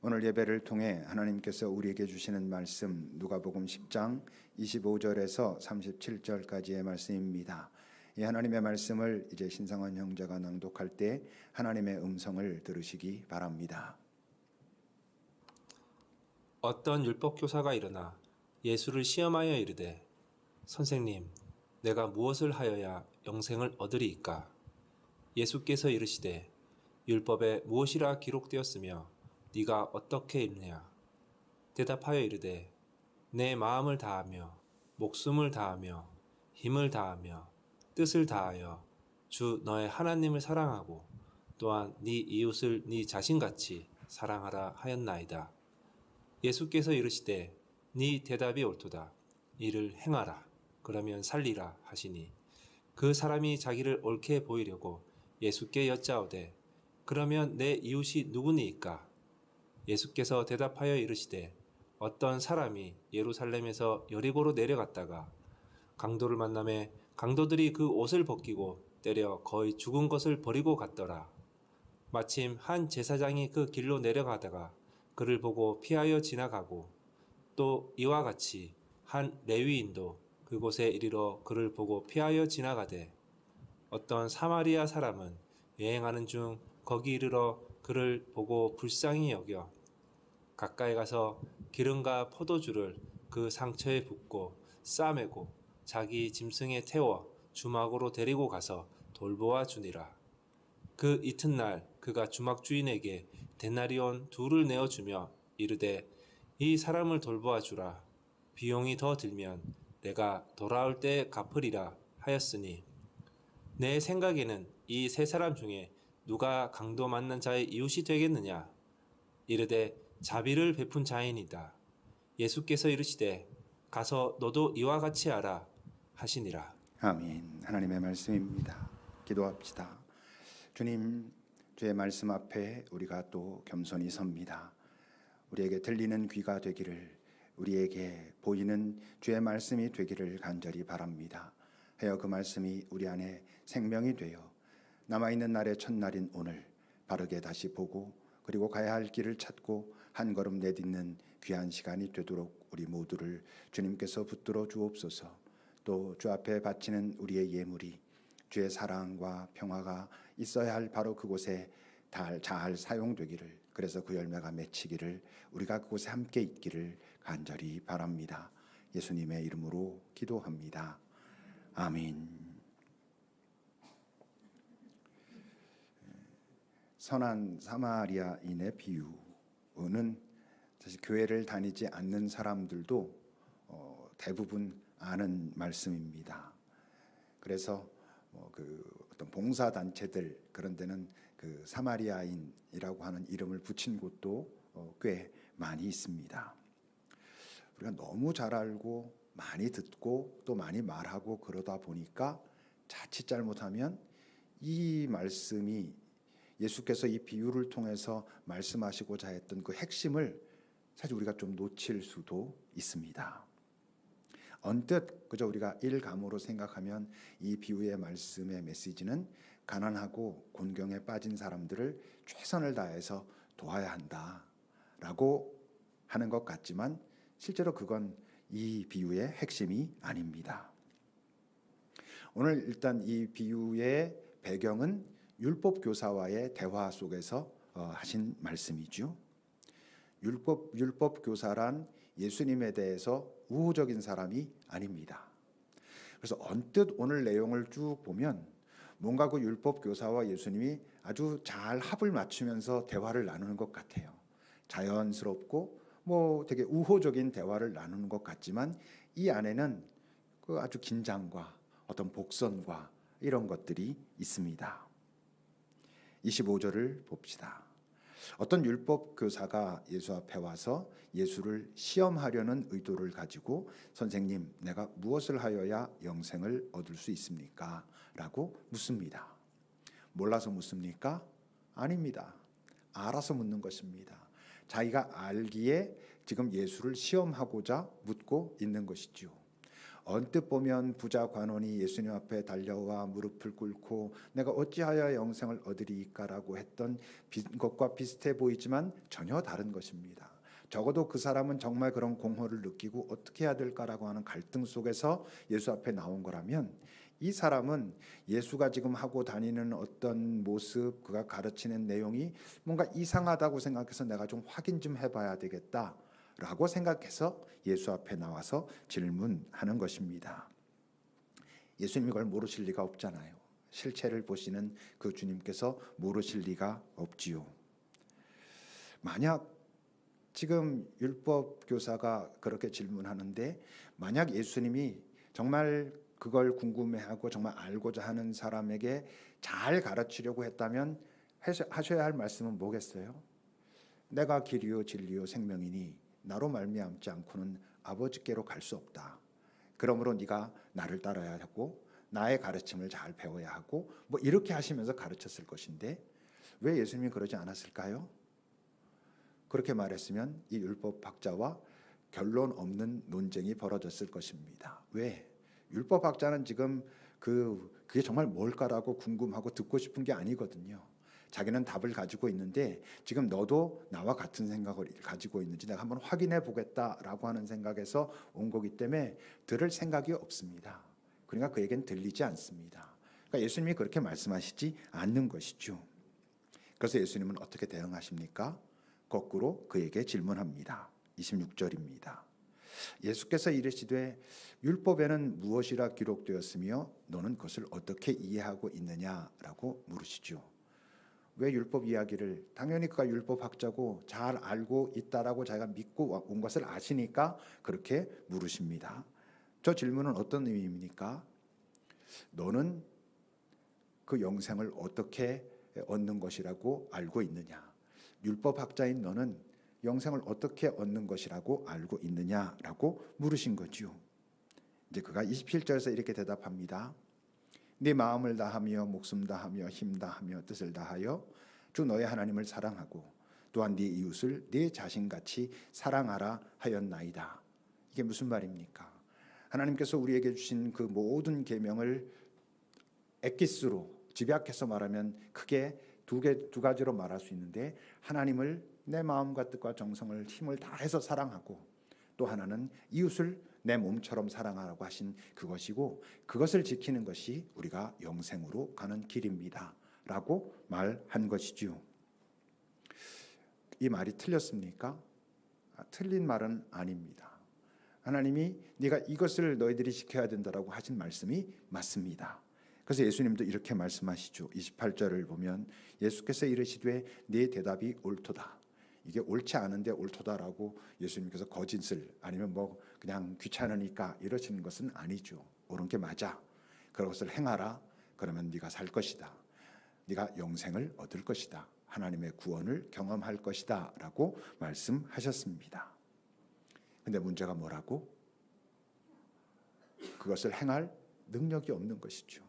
오늘 예배를 통해 하나님께서 우리에게 주시는 말씀 누가복음 10장 25절에서 37절까지의 말씀입니다. 이 하나님의 말씀을 이제 신성원 형제가 낭독할 때 하나님의 음성을 들으시기 바랍니다. 어떤 율법 교사가 일어나 예수를 시험하여 이르되 선생님, 내가 무엇을 하여야 영생을 얻으리이까? 예수께서 이르시되 율법에 무엇이라 기록되었으며 네가 어떻게 읽느냐? 대답하여 이르되 내 마음을 다하며 목숨을 다하며 힘을 다하며 뜻을 다하여 주 너의 하나님을 사랑하고 또한 네 이웃을 네 자신같이 사랑하라 하였나이다. 예수께서 이르시되 네 대답이 옳도다. 이를 행하라. 그러면 살리라 하시니 그 사람이 자기를 옳게 보이려고 예수께 여짜오되 그러면 내 이웃이 누구니이까? 예수께서 대답하여 이르시되 어떤 사람이 예루살렘에서 여리고로 내려갔다가 강도를 만나매 강도들이 그 옷을 벗기고 때려 거의 죽은 것을 버리고 갔더라. 마침 한 제사장이 그 길로 내려가다가 그를 보고 피하여 지나가고 또 이와 같이 한 레위인도 그곳에 이르러 그를 보고 피하여 지나가되 어떤 사마리아 사람은 여행하는 중 거기 이르러 그를 보고 불쌍히 여겨 가까이 가서 기름과 포도주를 그 상처에 붓고 싸매고 자기 짐승에 태워 주막으로 데리고 가서 돌보아 주니라. 그 이튿날 그가 주막 주인에게 데나리온 2를 내어주며 이르되 이 사람을 돌보아 주라. 비용이 더 들면 내가 돌아올 때 갚으리라 하였으니 내 생각에는 이 세 사람 중에 누가 강도 만난 자의 이웃이 되겠느냐? 이르되 자비를 베푼 자인이다. 예수께서 이르시되 가서 너도 이와 같이 하라 하시니라. 아멘. 하나님의 말씀입니다. 기도합시다. 주님, 주의 말씀 앞에 우리가 또 겸손히 섭니다. 우리에게 들리는 귀가 되기를, 우리에게 보이는 주의 말씀이 되기를 간절히 바랍니다. 하여 그 말씀이 우리 안에 생명이 되어 남아있는 날의 첫날인 오늘 바르게 다시 보고 그리고 가야 할 길을 찾고 한 걸음 내딛는 귀한 시간이 되도록 우리 모두를 주님께서 붙들어 주옵소서. 또 주 앞에 바치는 우리의 예물이 주의 사랑과 평화가 있어야 할 바로 그곳에 잘 사용되기를, 그래서 그 열매가 맺히기를, 우리가 그곳에 함께 있기를 간절히 바랍니다. 예수님의 이름으로 기도합니다. 아멘. 선한 사마리아인의 비유는 사실 교회를 다니지 않는 사람들도 대부분 아는 말씀입니다. 그래서 어떤 봉사 단체들 그런 데는 그 사마리아인이라고 하는 이름을 붙인 곳도 꽤 많이 있습니다. 우리가 너무 잘 알고 많이 듣고 또 많이 말하고 그러다 보니까 자칫 잘못하면 이 말씀이 예수께서 이 비유를 통해서 말씀하시고자 했던 그 핵심을 사실 우리가 좀 놓칠 수도 있습니다. 언뜻 그저 우리가 일감으로 생각하면 이 비유의 말씀의 메시지는 가난하고 곤경에 빠진 사람들을 최선을 다해서 도와야 한다라고 하는 것 같지만 실제로 그건 이 비유의 핵심이 아닙니다. 오늘 일단 이 비유의 배경은 율법 교사와의 대화 속에서 하신 말씀이죠. 율법 교사란 예수님에 대해서 우호적인 사람이 아닙니다. 그래서 언뜻 오늘 내용을 쭉 보면 뭔가 그 율법 교사와 예수님이 아주 잘 합을 맞추면서 대화를 나누는 것 같아요. 자연스럽고 되게 우호적인 대화를 나누는 것 같지만 이 안에는 그 아주 긴장과 어떤 복선과 이런 것들이 있습니다. 25절을 봅시다. 어떤 율법 교사가 예수 앞에 와서 예수를 시험하려는 의도를 가지고 선생님, 내가 무엇을 하여야 영생을 얻을 수 있습니까? 라고 묻습니다. 몰라서 묻습니까? 아닙니다. 알아서 묻는 것입니다. 자기가 알기에 지금 예수를 시험하고자 묻고 있는 것이죠. 언뜻 보면 부자 관원이 예수님 앞에 달려와 무릎을 꿇고 내가 어찌하여 영생을 얻으리이까라고 했던 것과 비슷해 보이지만 전혀 다른 것입니다. 적어도 그 사람은 정말 그런 공허를 느끼고 어떻게 해야 될까라고 하는 갈등 속에서 예수 앞에 나온 거라면, 이 사람은 예수가 지금 하고 다니는 어떤 모습, 그가 가르치는 내용이 뭔가 이상하다고 생각해서 내가 좀 확인 좀 해봐야 되겠다라고 생각해서 예수 앞에 나와서 질문하는 것입니다. 예수님이 그걸 모르실 리가 없잖아요. 실체를 보시는 그 주님께서 모르실 리가 없지요. 만약 지금 율법 교사가 그렇게 질문하는데, 만약 예수님이 정말 그걸 궁금해하고 정말 알고자 하는 사람에게 잘 가르치려고 했다면 하셔야 할 말씀은 뭐겠어요? 내가 길이요 진리요 생명이니 나로 말미암지 않고는 아버지께로 갈 수 없다. 그러므로 네가 나를 따라야 하고 나의 가르침을 잘 배워야 하고, 뭐 이렇게 하시면서 가르쳤을 것인데 왜 예수님이 그러지 않았을까요? 그렇게 말했으면 이 율법학자와 결론 없는 논쟁이 벌어졌을 것입니다. 왜? 율법학자는 지금 그게 정말 뭘까라고 궁금하고 듣고 싶은 게 아니거든요. 자기는 답을 가지고 있는데 지금 너도 나와 같은 생각을 가지고 있는지 내가 한번 확인해 보겠다라고 하는 생각에서 온 거기 때문에 들을 생각이 없습니다. 그러니까 그에겐 들리지 않습니다. 그러니까 예수님이 그렇게 말씀하시지 않는 것이죠. 그래서 예수님은 어떻게 대응하십니까? 거꾸로 그에게 질문합니다. 26절입니다. 예수께서 이르시되 율법에는 무엇이라 기록되었으며 너는 그것을 어떻게 이해하고 있느냐라고 물으시죠. 왜 율법 이야기를, 당연히 그가 율법학자고 잘 알고 있다라고 자기가 믿고 온 것을 아시니까 그렇게 물으십니다. 저 질문은 어떤 의미입니까? 너는 그 영생을 어떻게 얻는 것이라고 알고 있느냐? 율법학자인 너는 영생을 어떻게 얻는 것이라고 알고 있느냐라고 물으신 거죠. 이제 그가 27절에서 이렇게 대답합니다. 네 마음을 다하며 목숨 다하며 힘 다하며 뜻을 다하여 주 너의 하나님을 사랑하고 또한 네 이웃을 네 자신같이 사랑하라 하였나이다. 이게 무슨 말입니까? 하나님께서 우리에게 주신 그 모든 계명을 엑기스로 집약해서 말하면 크게 두 가지로 말할 수 있는데, 하나님을 내 마음과 뜻과 정성을 힘을 다해서 사랑하고, 또 하나는 이웃을 내 몸처럼 사랑하라고 하신 그것이고, 그것을 지키는 것이 우리가 영생으로 가는 길입니다 라고 말한 것이지요. 이 말이 틀렸습니까? 틀린 말은 아닙니다. 하나님이 네가 이것을 너희들이 지켜야 된다라고 하신 말씀이 맞습니다. 그래서 예수님도 이렇게 말씀하시죠. 28절을 보면 예수께서 이르시되 네 대답이 옳도다. 이게 옳지 않은데 옳도다라고 예수님께서 거짓을, 아니면 뭐 그냥 귀찮으니까 이러시는 것은 아니죠. 옳은 게 맞아. 그것을 행하라. 그러면 네가 살 것이다. 네가 영생을 얻을 것이다. 하나님의 구원을 경험할 것이다 라고 말씀하셨습니다. 근데 문제가 뭐라고? 그것을 행할 능력이 없는 것이죠.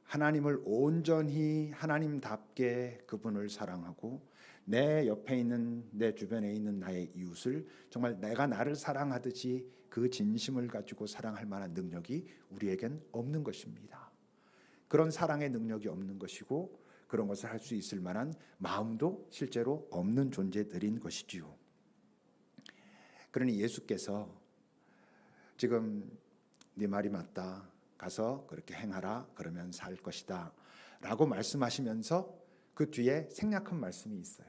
하나님을 온전히 하나님답게 그분을 사랑하고 내 옆에 있는, 내 주변에 있는 나의 이웃을 정말 내가 나를 사랑하듯이 그 진심을 가지고 사랑할 만한 능력이 우리에겐 없는 것입니다. 그런 사랑의 능력이 없는 것이고, 그런 것을 할 수 있을 만한 마음도 실제로 없는 존재들인 것이지요. 그러니 예수께서 지금 네 말이 맞다, 가서 그렇게 행하라, 그러면 살 것이다 라고 말씀하시면서 그 뒤에 생략한 말씀이 있어요.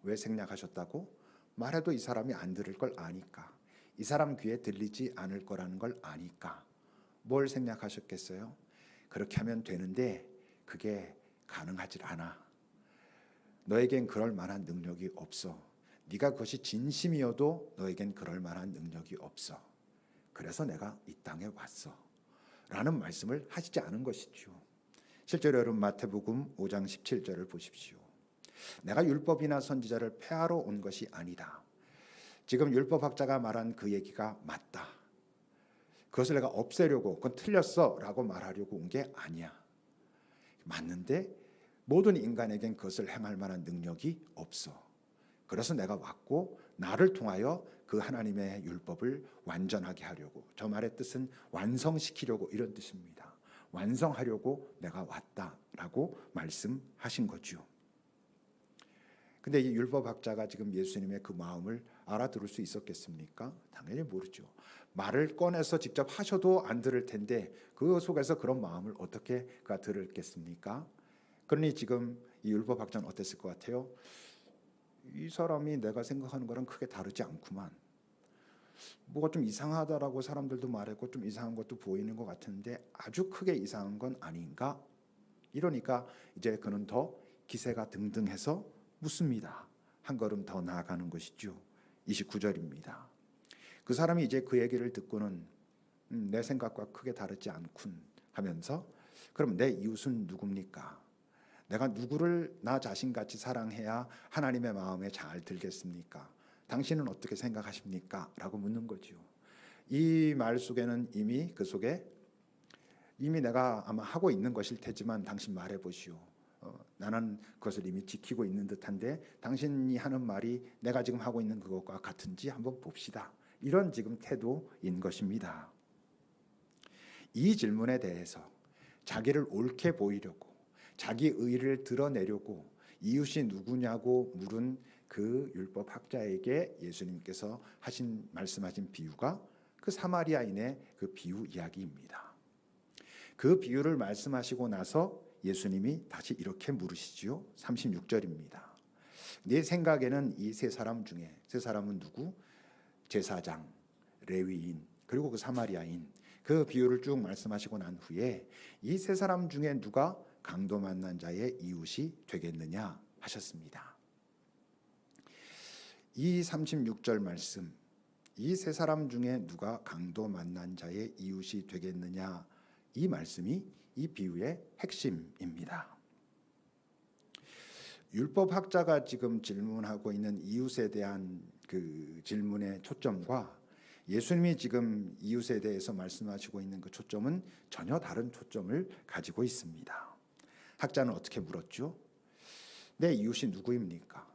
왜 생략하셨다고? 말해도 이 사람이 안 들을 걸 아니까, 이 사람 귀에 들리지 않을 거라는 걸 아니까. 뭘 생략하셨겠어요? 그렇게 하면 되는데 그게 가능하질 않아. 너에겐 그럴 만한 능력이 없어. 네가 그것이 진심이어도 너에겐 그럴 만한 능력이 없어. 그래서 내가 이 땅에 왔어 라는 말씀을 하시지 않은 것이죠. 실제로 여러분 마태복음 5장 17절을 보십시오. 내가 율법이나 선지자를 폐하러 온 것이 아니다. 지금 율법학자가 말한 그 얘기가 맞다. 그것을 내가 없애려고, 그건 틀렸어 라고 말하려고 온 게 아니야. 맞는데 모든 인간에겐 그것을 행할 만한 능력이 없어. 그래서 내가 왔고 나를 통하여 그 하나님의 율법을 완전하게 하려고, 저 말의 뜻은 완성시키려고 이런 뜻입니다. 완성하려고 내가 왔다라고 말씀하신 거죠. 근데 이 율법학자가 지금 예수님의 그 마음을 알아들을 수 있었겠습니까? 당연히 모르죠. 말을 꺼내서 직접 하셔도 안 들을 텐데 그 속에서 그런 마음을 어떻게 그가 들었겠습니까? 그러니 지금 이 율법학자는 어땠을 것 같아요? 이 사람이 내가 생각하는 거랑 크게 다르지 않구만. 뭐가 좀 이상하다라고 사람들도 말했고 좀 이상한 것도 보이는 것 같은데 아주 크게 이상한 건 아닌가? 이러니까 이제 그는 더 기세가 등등해서 묻습니다. 한 걸음 더 나아가는 것이죠. 29절입니다. 그 사람이 이제 그 얘기를 듣고는 내 생각과 크게 다르지 않군 하면서 그럼 내 이웃은 누굽니까? 내가 누구를 나 자신같이 사랑해야 하나님의 마음에 잘 들겠습니까? 당신은 어떻게 생각하십니까? 라고 묻는 거죠. 이 말 속에는 이미 그 속에 이미 내가 아마 하고 있는 것일 테지만 당신 말해보시오. 나는 그것을 이미 지키고 있는 듯한데 당신이 하는 말이 내가 지금 하고 있는 그것과 같은지 한번 봅시다. 이런 지금 태도인 것입니다. 이 질문에 대해서 자기를 옳게 보이려고 자기 의를 드러내려고 이웃이 누구냐고 물은 그 율법학자에게 예수님께서 말씀하신 비유가 그 사마리아인의 그 비유 이야기입니다. 그 비유를 말씀하시고 나서 예수님이 다시 이렇게 물으시지요. 36절입니다. 내 생각에는 이 세 사람 중에 세 사람은 누구? 제사장, 레위인, 그리고 그 사마리아인. 그 비유를 쭉 말씀하시고 난 후에 이 세 사람 중에 누가 강도 만난 자의 이웃이 되겠느냐 하셨습니다. 이 36절 말씀, 이 세 사람 중에 누가 강도 만난 자의 이웃이 되겠느냐, 이 말씀이 이 비유의 핵심입니다. 율법학자가 지금 질문하고 있는 이웃에 대한 그 질문의 초점과 예수님이 지금 이웃에 대해서 말씀하시고 있는 그 초점은 전혀 다른 초점을 가지고 있습니다. 학자는 어떻게 물었죠? 내 이웃이 누구입니까?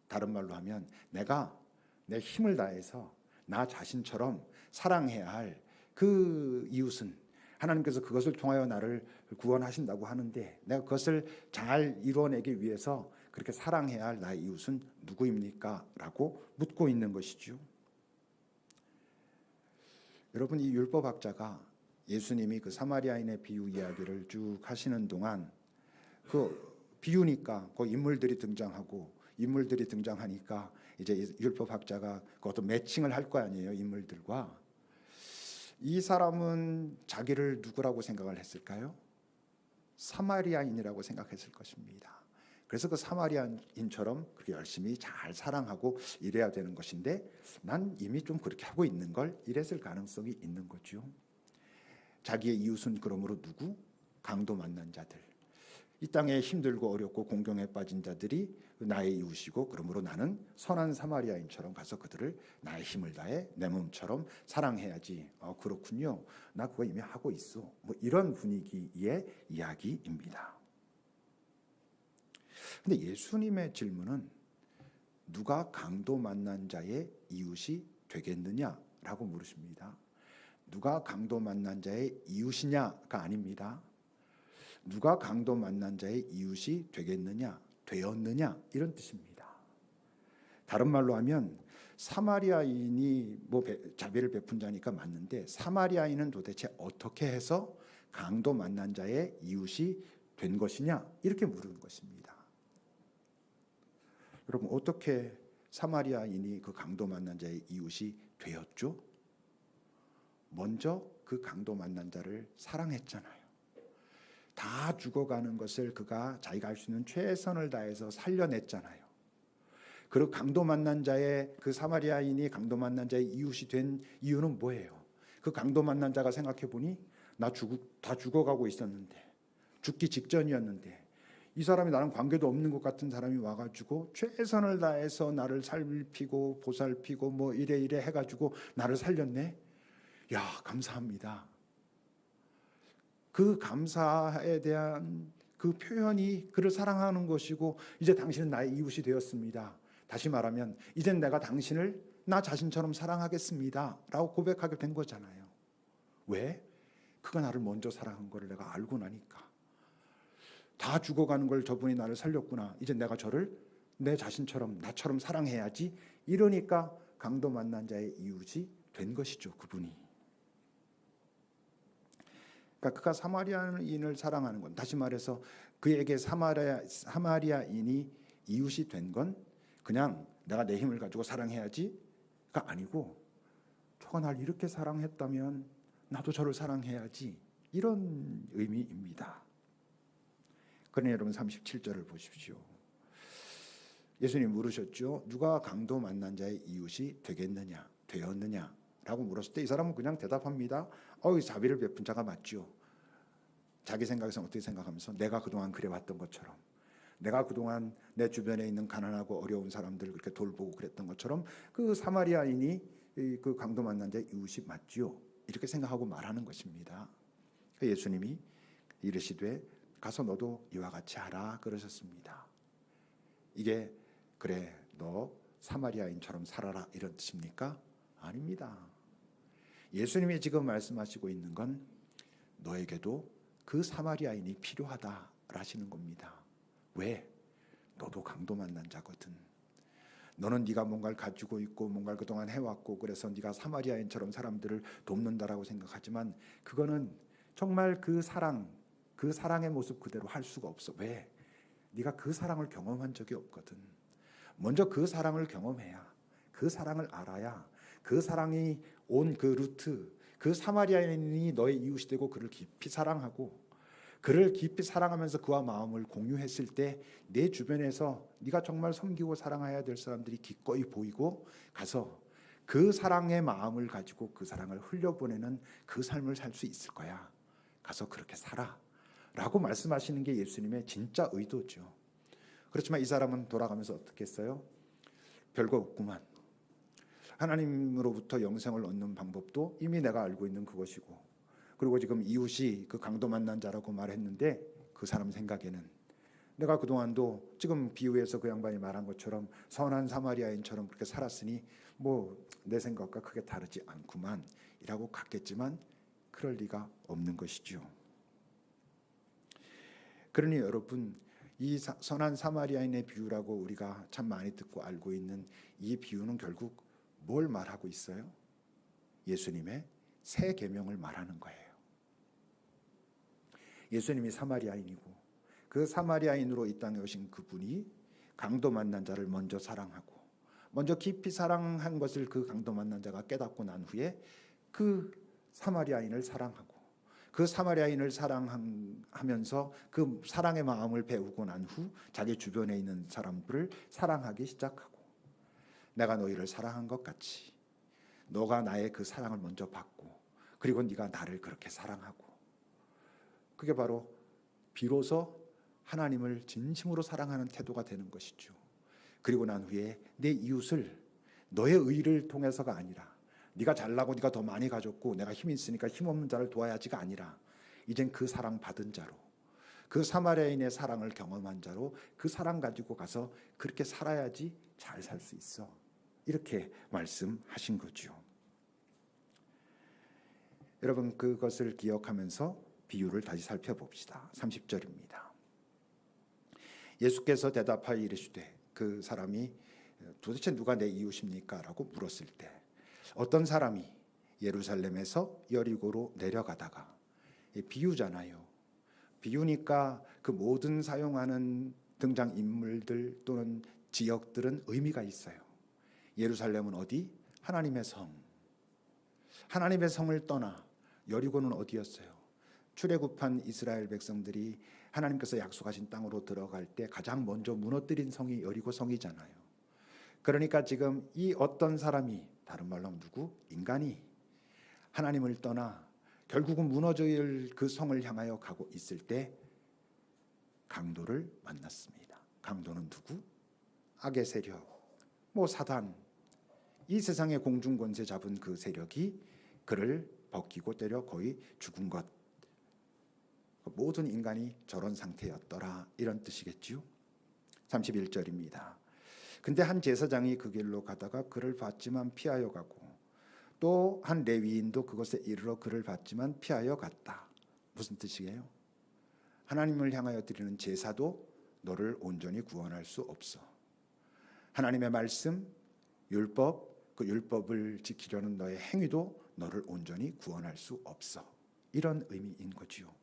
다른 말로 하면 내가 내 힘을 다해서 나 자신처럼 사랑해야 할 그 이웃은 하나님께서 그것을 통하여 나를 구원하신다고 하는데 내가 그것을 잘 이루어내기 위해서 그렇게 사랑해야 할 나의 이웃은 누구입니까? 라고 묻고 있는 것이죠. 여러분, 이 율법학자가 예수님이 그 사마리아인의 비유 이야기를 쭉 하시는 동안 그 비유니까 그 인물들이 등장하니까 이제 율법학자가 그것도 매칭을 할 거 아니에요, 인물들과. 이 사람은 자기를 누구라고 생각을 했을까요? 사마리아인이라고 생각했을 것입니다. 그래서 그 사마리아인처럼 그렇게 열심히 잘 사랑하고 이래야 되는 것인데 난 이미 좀 그렇게 하고 있는 걸 이랬을 가능성이 있는 거죠. 자기의 이웃은 그러므로 누구? 강도 만난 자들. 이 땅에 힘들고 어렵고 공경에 빠진 자들이 나의 이웃이고 그러므로 나는 선한 사마리아인처럼 가서 그들을 나의 힘을 다해 내 몸처럼 사랑해야지. 그렇군요. 나 그거 이미 하고 있어. 뭐 이런 분위기의 이야기입니다. 근데 예수님의 질문은 누가 강도 만난 자의 이웃이 되겠느냐라고 물으십니다. 누가 강도 만난 자의 이웃이냐가 아닙니다. 누가 강도 만난 자의 이웃이 되겠느냐, 되었느냐 이런 뜻입니다. 다른 말로 하면 사마리아인이 뭐 자비를 베푼 자니까 맞는데 사마리아인은 도대체 어떻게 해서 강도 만난 자의 이웃이 된 것이냐 이렇게 물은 것입니다. 여러분, 어떻게 사마리아인이 그 강도 만난 자의 이웃이 되었죠? 먼저 그 강도 만난 자를 사랑했잖아요. 다 죽어가는 것을 그가 자기가 할 수 있는 최선을 다해서 살려냈잖아요. 그리고 강도 만난 자의 그 사마리아인이 강도 만난 자의 이웃이 된 이유는 뭐예요? 그 강도 만난 자가 생각해 보니 다 죽어가고 있었는데, 죽기 직전이었는데 이 사람이 나랑 관계도 없는 것 같은 사람이 와가지고 최선을 다해서 나를 살피고 보살피고 뭐 이래 해가지고 나를 살렸네. 야, 감사합니다. 그 감사에 대한 그 표현이 그를 사랑하는 것이고 이제 당신은 나의 이웃이 되었습니다. 다시 말하면 이젠 내가 당신을 나 자신처럼 사랑하겠습니다 라고 고백하게 된 거잖아요. 왜? 그가 나를 먼저 사랑한 걸 내가 알고 나니까. 다 죽어가는 걸 저분이 나를 살렸구나. 이제 내가 저를 내 자신처럼 나처럼 사랑해야지. 이러니까 강도 만난 자의 이웃이 된 것이죠. 그분이. 그러니까 그가 사마리아인을 사랑하는 건, 다시 말해서 그에게 사마리아인이 이웃이 된 건 그냥 내가 내 힘을 가지고 사랑해야지가 아니고, 저가 날 이렇게 사랑했다면 나도 저를 사랑해야지, 이런 의미입니다. 그러니 여러분 37절을 보십시오. 예수님 물으셨죠. 누가 강도 만난 자의 이웃이 되었느냐 라고 물었을 때 이 사람은 그냥 대답합니다. 자비를 베푼 자가 맞죠. 자기 생각에서 어떻게 생각하면서 내가 그동안 그래왔던 것처럼, 내가 그동안 내 주변에 있는 가난하고 어려운 사람들을 그렇게 돌보고 그랬던 것처럼 그 사마리아인이 그 강도 만난 자의 이웃이 맞지요. 이렇게 생각하고 말하는 것입니다. 예수님이 이르시되 가서 너도 이와 같이 하라 그러셨습니다. 이게 그래 너 사마리아인처럼 살아라 이런 뜻입니까? 아닙니다. 예수님이 지금 말씀하시고 있는 건 너에게도 그 사마리아인이 필요하다라시는 겁니다. 왜? 너도 강도 만난 자거든. 너는 네가 뭔가를 가지고 있고 뭔가를 그동안 해왔고 그래서 네가 사마리아인처럼 사람들을 돕는다라고 생각하지만 그거는 정말 그 사랑의 모습 그대로 할 수가 없어. 왜? 네가 그 사랑을 경험한 적이 없거든. 먼저 그 사랑을 경험해야, 그 사랑을 알아야, 그 사랑이 온 그 루트, 그 사마리아인이 너의 이웃이 되고 그를 깊이 사랑하고 그를 깊이 사랑하면서 그와 마음을 공유했을 때 내 주변에서 네가 정말 섬기고 사랑해야 될 사람들이 기꺼이 보이고 가서 그 사랑의 마음을 가지고 그 사랑을 흘려보내는 그 삶을 살 수 있을 거야. 가서 그렇게 살아 라고 말씀하시는 게 예수님의 진짜 의도죠. 그렇지만 이 사람은 돌아가면서 어떻게 했어요? 별거 없구만. 하나님으로부터 영생을 얻는 방법도 이미 내가 알고 있는 그것이고, 그리고 지금 이웃이 그 강도 만난 자라고 말했는데 그 사람 생각에는 내가 그동안도 지금 비유에서 그 양반이 말한 것처럼 선한 사마리아인처럼 그렇게 살았으니 뭐 내 생각과 크게 다르지 않구만 이라고 갔겠지만 그럴 리가 없는 것이죠. 그러니 여러분, 이 선한 사마리아인의 비유라고 우리가 참 많이 듣고 알고 있는 이 비유는 결국 뭘 말하고 있어요? 예수님의 새 계명을 말하는 거예요. 예수님이 사마리아인이고 그 사마리아인으로 이 땅에 오신 그분이 강도 만난 자를 먼저 사랑하고 먼저 깊이 사랑한 것을 그 강도 만난 자가 깨닫고 난 후에 그 사마리아인을 사랑하고 그 사마리아인을 사랑하면서 그 사랑의 마음을 배우고 난 후 자기 주변에 있는 사람들을 사랑하기 시작하고, 내가 너희를 사랑한 것 같이 너가 나의 그 사랑을 먼저 받고 그리고 네가 나를 그렇게 사랑하고, 그게 바로 비로소 하나님을 진심으로 사랑하는 태도가 되는 것이죠. 그리고 난 후에 내 이웃을 너의 의를 통해서가 아니라 네가 잘나고 네가 더 많이 가졌고 내가 힘이 있으니까 힘없는 자를 도와야지가 아니라 이젠 그 사랑 받은 자로, 그 사마리아인의 사랑을 경험한 자로 그 사랑 가지고 가서 그렇게 살아야지 잘 살 수 있어. 이렇게 말씀하신 거죠. 여러분, 그것을 기억하면서 비유를 다시 살펴봅시다. 30절입니다. 예수께서 대답하여 이르시되, 그 사람이 도대체 누가 내 이웃입니까? 라고 물었을 때 어떤 사람이 예루살렘에서 여리고로 내려가다가, 비유잖아요. 비유니까 그 모든 사용하는 등장인물들 또는 지역들은 의미가 있어요. 예루살렘은 어디? 하나님의 성. 하나님의 성을 떠나 여리고는 어디였어요? 출애굽한 이스라엘 백성들이 하나님께서 약속하신 땅으로 들어갈 때 가장 먼저 무너뜨린 성이 여리고 성이잖아요. 그러니까 지금 이 어떤 사람이, 다른 말로 하면 누구? 인간이 하나님을 떠나 결국은 무너질 그 성을 향하여 가고 있을 때 강도를 만났습니다. 강도는 누구? 악의 세력, 사단, 이 세상의 공중 권세 잡은 그 세력이 그를 벗기고 때려 거의 죽은 것. 모든 인간이 저런 상태였더라, 이런 뜻이겠지요. 31절입니다. 근데 한 제사장이 그 길로 가다가 그를 봤지만 피하여 가고 또 한 레위인도 그곳에 이르러 그를 봤지만 피하여 갔다. 무슨 뜻이에요? 하나님을 향하여 드리는 제사도 너를 온전히 구원할 수 없어. 하나님의 말씀, 율법, 그 율법을 지키려는 너의 행위도 너를 온전히 구원할 수 없어. 이런 의미인 거지요.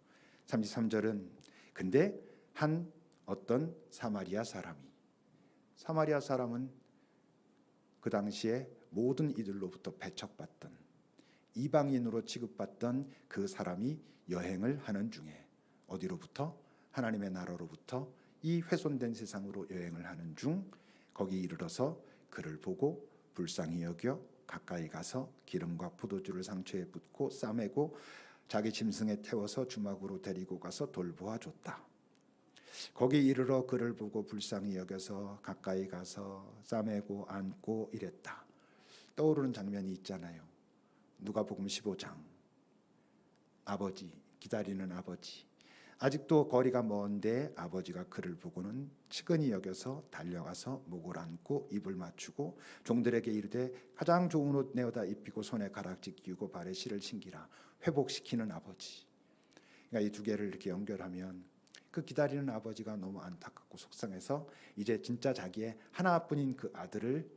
33절은 근데 한 어떤 사마리아 사람은 그 당시에 모든 이들로부터 배척받던 이방인으로 취급받던 그 사람이 여행을 하는 중에 어디로부터? 하나님의 나라로부터 이 훼손된 세상으로 여행을 하는 중 거기 이르러서 그를 보고 불쌍히 여겨 가까이 가서 기름과 포도주를 상처에 붓고 싸매고 자기 짐승에 태워서 주막으로 데리고 가서 돌보아 줬다. 거기 이르러 그를 보고 불쌍히 여겨서 가까이 가서 싸매고 안고 이랬다. 떠오르는 장면이 있잖아요. 누가복음 15장. 아버지, 기다리는 아버지. 아직도 거리가 먼데 아버지가 그를 보고는 측은히 여겨서 달려가서 목을 안고 입을 맞추고 종들에게 이르되 가장 좋은 옷 내어다 입히고 손에 가락지 끼우고 발에 실을 신기라. 회복시키는 아버지. 그러니까 이 두 개를 이렇게 연결하면 그 기다리는 아버지가 너무 안타깝고 속상해서 이제 진짜 자기의 하나뿐인 그 아들을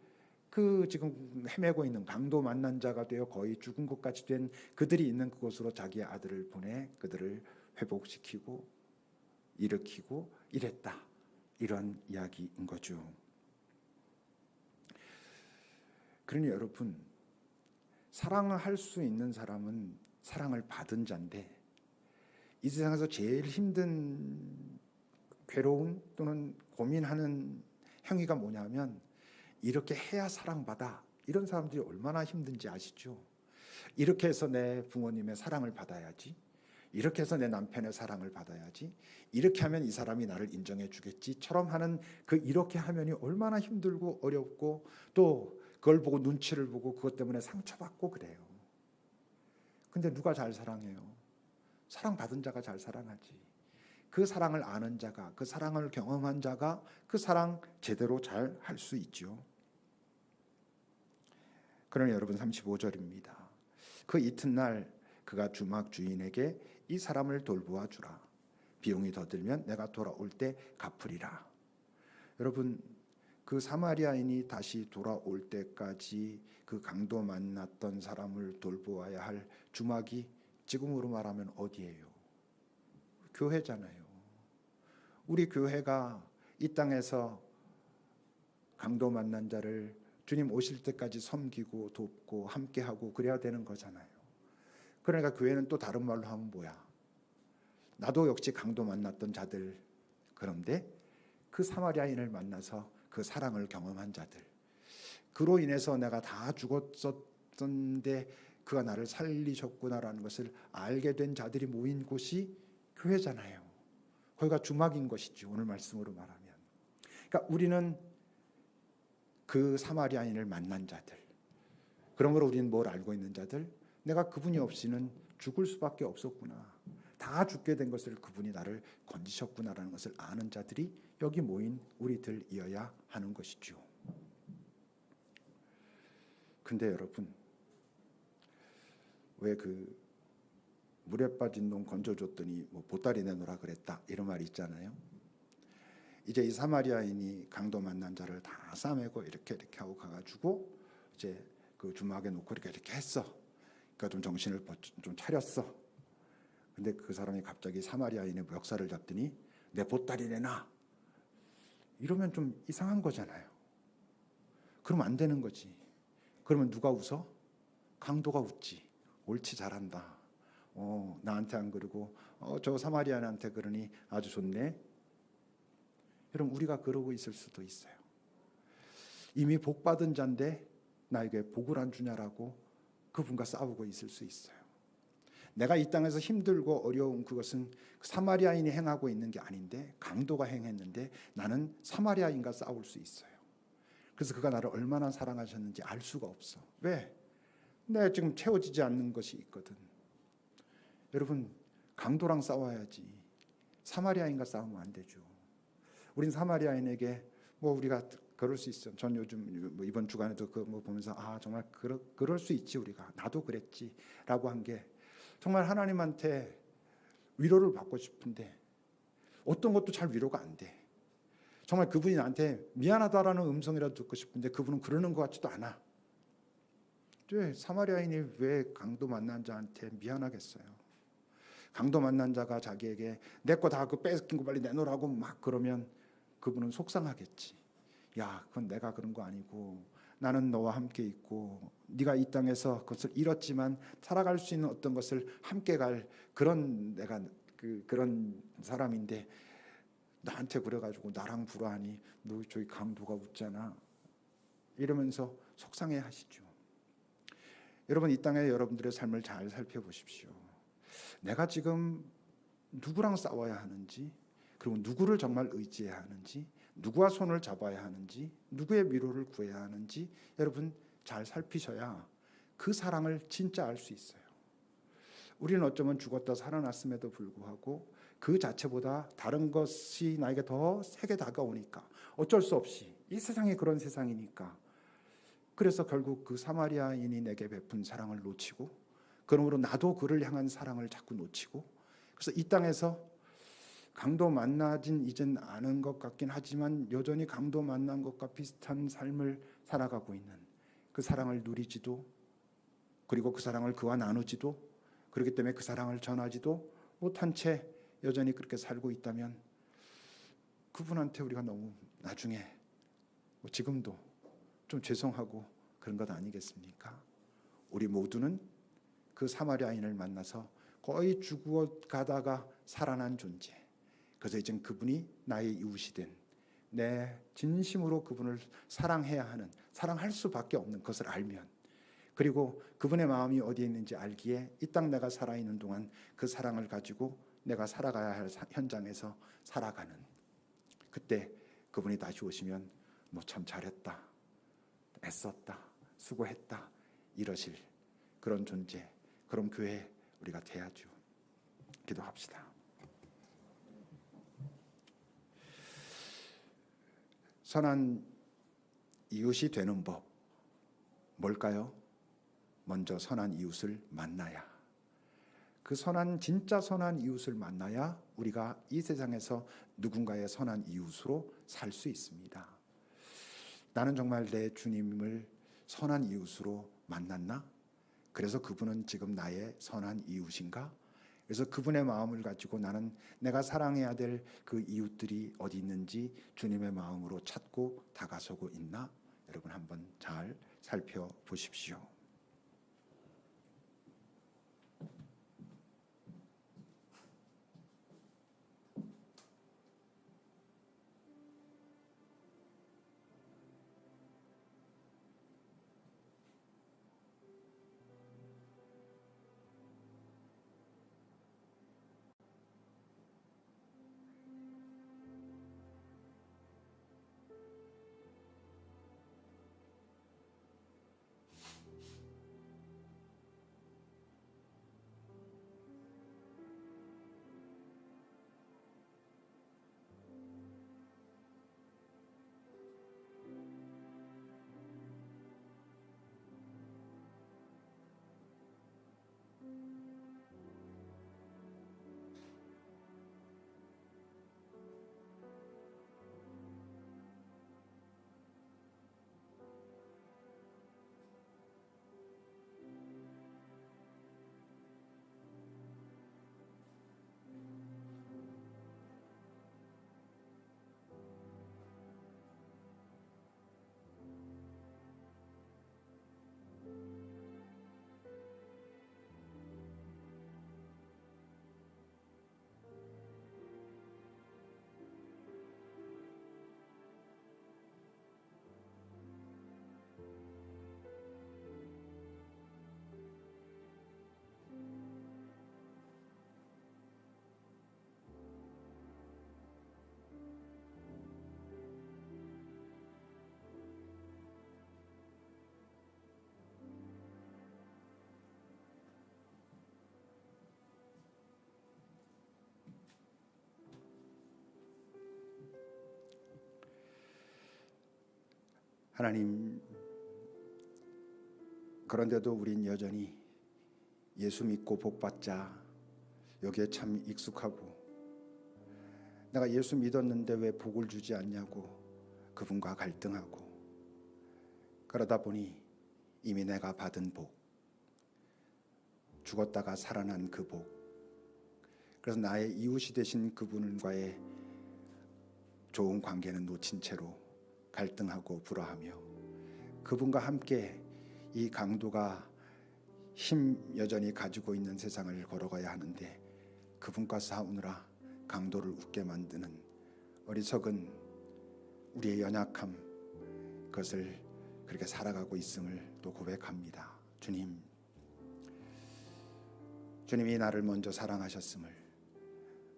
그 지금 헤매고 있는 강도 만난 자가 되어 거의 죽은 것까지 된 그들이 있는 그곳으로 자기의 아들을 보내 그들을 회복시키고 일으키고 이랬다. 이런 이야기인 거죠. 그러니 여러분, 사랑을 할 수 있는 사람은 사랑을 받은 자인데 이 세상에서 제일 힘든 괴로운 또는 고민하는 행위가 뭐냐면 이렇게 해야 사랑받아. 이런 사람들이 얼마나 힘든지 아시죠? 이렇게 해서 내 부모님의 사랑을 받아야지. 이렇게 해서 내 남편의 사랑을 받아야지. 이렇게 하면 이 사람이 나를 인정해 주겠지처럼 하는 그 이렇게 하면이 얼마나 힘들고 어렵고 또 그걸 보고 눈치를 보고 그것 때문에 상처받고 그래요. 근데 누가 잘 사랑해요? 사랑받은 자가 잘 사랑하지. 그 사랑을 아는 자가, 그 사랑을 경험한 자가 그 사랑 제대로 잘 할 수 있죠. 그러니 여러분 35절입니다. 그 이튿날 그가 주막 주인에게 이 사람을 돌보아 주라. 비용이 더 들면 내가 돌아올 때 갚으리라. 여러분, 그 사마리아인이 다시 돌아올 때까지 그 강도 만났던 사람을 돌보아야 할 주막이 지금으로 말하면 어디예요? 교회잖아요. 우리 교회가 이 땅에서 강도 만난 자를 주님 오실 때까지 섬기고 돕고 함께하고 그래야 되는 거잖아요. 그러니까 교회는 또 다른 말로 하면 뭐야? 나도 역시 강도 만났던 자들. 그런데 그 사마리아인을 만나서 그 사랑을 경험한 자들. 그로 인해서 내가 다 죽었었는데 그가 나를 살리셨구나라는 것을 알게 된 자들이 모인 곳이 교회잖아요. 거기가 주막인 것이죠. 오늘 말씀으로 말하면. 그러니까 우리는 그 사마리아인을 만난 자들. 그러므로 우리는 뭘 알고 있는 자들? 내가 그분이 없이는 죽을 수밖에 없었구나. 다 죽게 된 것을 그분이 나를 건지셨구나라는 것을 아는 자들이 여기 모인 우리들이어야 하는 것이죠. 근데 여러분, 왜 그 물에 빠진 놈 건져줬더니 뭐 보따리 내놓으라 그랬다 이런 말이 있잖아요. 이제 이 사마리아인이 강도 만난 자를 다 싸매고 이렇게 하고 가가지고 이제 그 주막에 놓고 이렇게 했어. 그러니까 좀 정신을 좀 차렸어. 근데 그 사람이 갑자기 사마리아인의 멱살을 잡더니 내 보따리 내놔. 이러면 좀 이상한 거잖아요. 그러면 안 되는 거지. 그러면 누가 웃어? 강도가 웃지. 옳지, 잘한다. 나한테 안 그러고 저 사마리아인한테 그러니 아주 좋네. 여러분, 우리가 그러고 있을 수도 있어요. 이미 복 받은 자인데 나에게 복을 안 주냐라고 그분과 싸우고 있을 수 있어요. 내가 이 땅에서 힘들고 어려운 그것은 사마리아인이 행하고 있는 게 아닌데 강도가 행했는데 나는 사마리아인과 싸울 수 있어요. 그래서 그가 나를 얼마나 사랑하셨는지 알 수가 없어. 왜? 내가 지금 채워지지 않는 것이 있거든. 여러분, 강도랑 싸워야지. 사마리아인과 싸우면 안 되죠. 우린 사마리아인에게 뭐 우리가 그럴 수 있어. 전 요즘 뭐 이번 주간에도 그 뭐 보면서 정말 그럴 수 있지 우리가 나도 그랬지라고 한 게 정말 하나님한테 위로를 받고 싶은데 어떤 것도 잘 위로가 안 돼. 정말 그분이 나한테 미안하다라는 음성이라도 듣고 싶은데 그분은 그러는 것 같지도 않아. 왜 사마리아인이 왜 강도 만난 자한테 미안하겠어요? 강도 만난 자가 자기에게 내 거 다 그 뺏긴 거 빨리 내놓으라고 막 그러면 그분은 속상하겠지. 야, 그건 내가 그런 거 아니고 나는 너와 함께 있고 네가 이 땅에서 그것을 잃었지만 살아갈 수 있는 어떤 것을 함께 갈 그런 내가 그런 사람인데 나한테 그래가지고 나랑 불화하니 너 저기 강도가 웃잖아 이러면서 속상해 하시죠. 여러분 이 땅에 여러분들의 삶을 잘 살펴보십시오. 내가 지금 누구랑 싸워야 하는지 그리고 누구를 정말 의지해야 하는지 누구와 손을 잡아야 하는지 누구의 위로를 구해야 하는지 여러분 잘 살피셔야 그 사랑을 진짜 알 수 있어요. 우리는 어쩌면 죽었다 살아났음에도 불구하고 그 자체보다 다른 것이 나에게 더 세게 다가오니까 어쩔 수 없이 이 세상이 그런 세상이니까 그래서 결국 그 사마리아인이 내게 베푼 사랑을 놓치고 그러므로 나도 그를 향한 사랑을 자꾸 놓치고 그래서 이 땅에서 강도 만나진 이젠 않은 것 같긴 하지만 여전히 강도 만난 것과 비슷한 삶을 살아가고 있는 그 사랑을 누리지도 그리고 그 사랑을 그와 나누지도 그렇기 때문에 그 사랑을 전하지도 못한 채 여전히 그렇게 살고 있다면 그분한테 우리가 너무 나중에 지금도 좀 죄송하고 그런 것 아니겠습니까? 우리 모두는 그 사마리아인을 만나서 거의 죽어가다가 살아난 존재. 그래서 이젠 그분이 나의 이웃이 된 내 진심으로 그분을 사랑해야 하는 사랑할 수밖에 없는 것을 알면 그리고 그분의 마음이 어디에 있는지 알기에 이 땅 내가 살아있는 동안 그 사랑을 가지고 내가 살아가야 할 현장에서 살아가는 그때 그분이 다시 오시면 너 참 잘했다 애썼다 수고했다 이러실 그런 존재 그런 교회 우리가 돼야죠. 기도합시다. 선한 이웃이 되는 법 뭘까요? 먼저 선한 이웃을 만나야 그 진짜 선한 이웃을 만나야 우리가 이 세상에서 누군가의 선한 이웃으로 살 수 있습니다. 나는 정말 내 주님을 선한 이웃으로 만났나? 그래서 그분은 지금 나의 선한 이웃인가? 그래서 그분의 마음을 가지고 나는 내가 사랑해야 될 그 이웃들이 어디 있는지 주님의 마음으로 찾고 다가서고 있나? 여러분 한번 잘 살펴보십시오. 하나님, 그런데도 우린 여전히 예수 믿고 복받자 여기에 참 익숙하고, 내가 예수 믿었는데 왜 복을 주지 않냐고 그분과 갈등하고, 그러다 보니 이미 내가 받은 복, 죽었다가 살아난 그 복, 그래서 나의 이웃이 되신 그분과의 좋은 관계는 놓친 채로 갈등하고 불화하며, 그분과 함께 이 강도가 힘 여전히 가지고 있는 세상을 걸어가야 하는데 그분과 싸우느라 강도를 웃게 만드는 어리석은 우리의 연약함, 그것을 그렇게 살아가고 있음을 또 고백합니다. 주님이 나를 먼저 사랑하셨음을,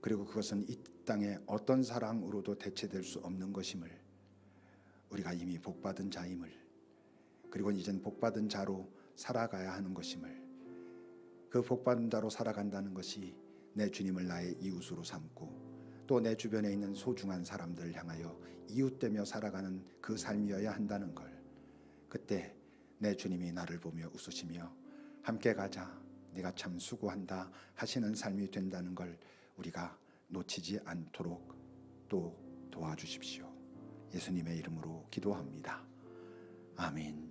그리고 그것은 이 땅에 어떤 사랑으로도 대체될 수 없는 것임을, 우리가 이미 복받은 자임을, 그리고 이젠 복받은 자로 살아가야 하는 것임을, 그 복받은 자로 살아간다는 것이 내 주님을 나의 이웃으로 삼고 또 내 주변에 있는 소중한 사람들을 향하여 이웃되며 살아가는 그 삶이어야 한다는 걸, 그때 내 주님이 나를 보며 웃으시며 함께 가자, 네가 참 수고한다 하시는 삶이 된다는 걸 우리가 놓치지 않도록 또 도와주십시오. 예수님의 이름으로 기도합니다. 아멘.